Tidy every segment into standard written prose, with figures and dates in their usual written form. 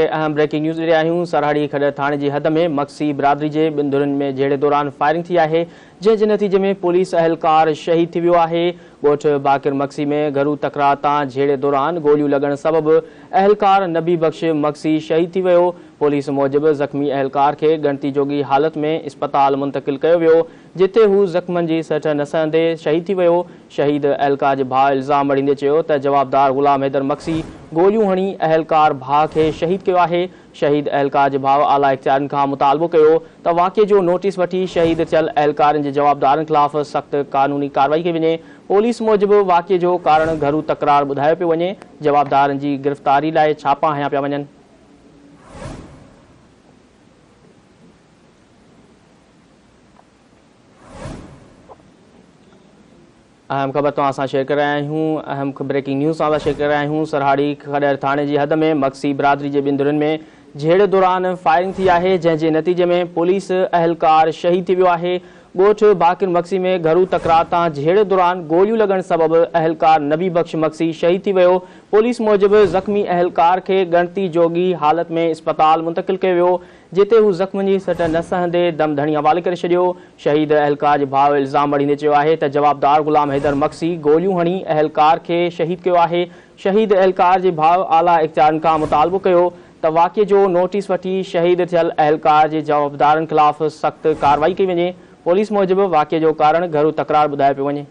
अहम breaking news ॾे आहियूं। सरहाड़ी खॾर थाणे जी हद में मक्सी बिरादरी जे ॿिनि धुरनि में जहिड़े दौरान फायरिंग थी आहे, जंहिंजे नतीजे में पुलिस अहलकार शहीद थी वियो आहे। ॻोठ बाकिर मक्सी में घरू तकरार तां जहिड़े दौरान गोलियूं लॻण सबबि अहलकार नबी बख़्श मक्सी शहीद थी वियो। पुलिस मूजिबि ज़ख़्मी अहलकार खे ॻणती जोगी हालत में इस्पताल मुंतक़िल कयो वियो, जिथे हू ज़ख़्मनि जी सट न सहंदे शहीद थी वियो। शहीद अहलकार जे भाउ इल्ज़ाम मड़ींदे चयो त जवाबदार ग़ुलाम हैदर मक्सी गोलियूं हणी अहलकार भाउ खे शहीद कयो आहे। शहीद अहलकार जे भाउ आला इख्तियारनि खां मुतालबो कयो त वाक़िए जो नोटिस वठी शहीद थियल अहलकारनि जे जवाबदारनि ख़िलाफ़ सख़्त क़ानूनी कार्रवाई कई वञे। पुलिस मूजिबि वाक़िए जो कारण घरू तकरार ॿुधायो पियो वञे। जवाबदारनि जी गिरफ़्तारी लाइ छापा हया पिया वञनि। अहम ख़बर तव्हां शेयर करे रहिया आहियूं। अहम ब्रेकिंग न्यूज़ सां शेयर करे रहिया आहियूं। सरहाड़ी खॾर थाणे जी हद में मक्सी बिरादरी जे ॿिनि धुरनि में जहिड़े दौरान फायरिंग थी आहे, जंहिंजे नतीजे में पुलिस अहलकार शहीद थी वियो आहे। ॻोठ बाकिर मक्सी में घरू तकरार तां जहिड़े दौरान गोलियूं लॻण सबबि अहलकार नबी बख़्श मक्सी शहीद थी वियो। पुलिस मूजिबि ज़ख़्मी अहलकार खे ॻणती जोगी हालत में इस्पताल मुंतक़िल कयो वियो, जिते हू ज़ख़्मनि जी सट न सहंदे दम धणी हवाले करे छॾियो। शहीद अहलकार जे भाउ इल्ज़ाम मड़ींदे चयो आहे त जवाबदार ग़ुलाम हैदर मक्सी गोलियूं हणी अहलकार खे शहीद कयो आहे। शहीद अहलकार जे भाउ आला इख्तियारनि खां मुतालबो कयो त वाक़िए जो नोटिस वठी शहीद थियल अहलकार जे जवाबदारनि ख़िलाफ़ सख़्त कार्रवाई कई वञे। पुलिस मूजिबि वाक़िए जो कारण घरू तकरार ॿुधायो पियो वञे।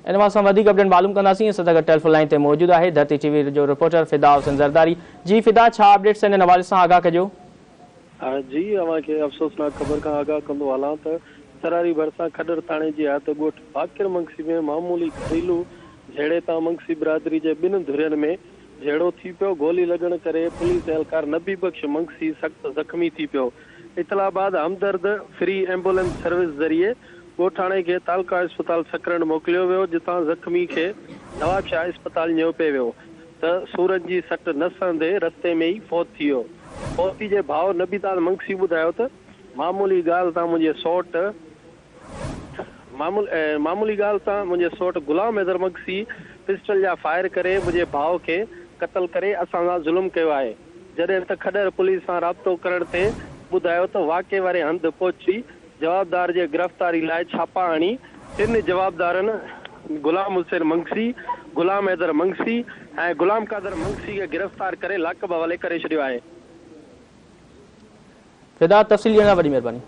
इन मां वधीक अपडेट मालूम कंदासीं। असां सां टेलीफोन लाइन ते मौजूदु आहे धरती टीवी जो रिपोर्टर फिदा हुसैन ज़रदारी। जी फिदा, छा अपडेट्स आहिनि, इन हवाले सां आगाह कजो। जी, अव्हांखे अफ़सोसनाक ख़बर खां आगाह कंदो हलां त सरहाड़ी भरिसां खॾर थाणे जी हद ॻोठ बाकिर मक्सी में मामूली घरेलू झेड़े तां मक्सी बिरादरी जे ॿिनि धुरियुनि में झेड़ो थी पियो। गोली लॻण करे पुलिस अहलकार नबी बख़्श मक्सी सख़्त ज़ख़्मी थी पियो। इतला बाद हमदर्द फ्री एम्बुलेंस सर्विस ज़रिए ॻोठाणे खे तालका अस्पताल सकरंड मोकिलियो वियो, जितां ज़ख़्मी खे नवाबशाह अस्पताल न्यो पियो वियो त सूरज जी सट न सहंदे रस्ते में ई फौत थी वियो। फौती जे भाउ नबीताल मक्सी ॿुधायो त मामूली ॻाल्हि तां मुंहिंजे सौट ग़ुलाम हैदर मक्सी पिस्टल जा फायर करे मुंहिंजे भाउ खे क़त्ल करे असां सां ज़ुल्म कयो आहे। जॾहिं त खॾर पुलिस सां राब्तो करण ते ॿुधायो त वाक़िए वारे हंधि पहुची जवाबदार जे गिरफ़्तारी लाइ छापा हणी टिनि जवाबदारनि ग़ुलाम हुसैन मक्सी, ग़ुलाम हैदर मक्सी ऐं ग़ुलाम कादर मक्सी खे गिरफ़्तार करे लाकब हवाले करे छॾियो आहे। फिदा, तफ़सील ॾियण लाइ वॾी महिरबानी।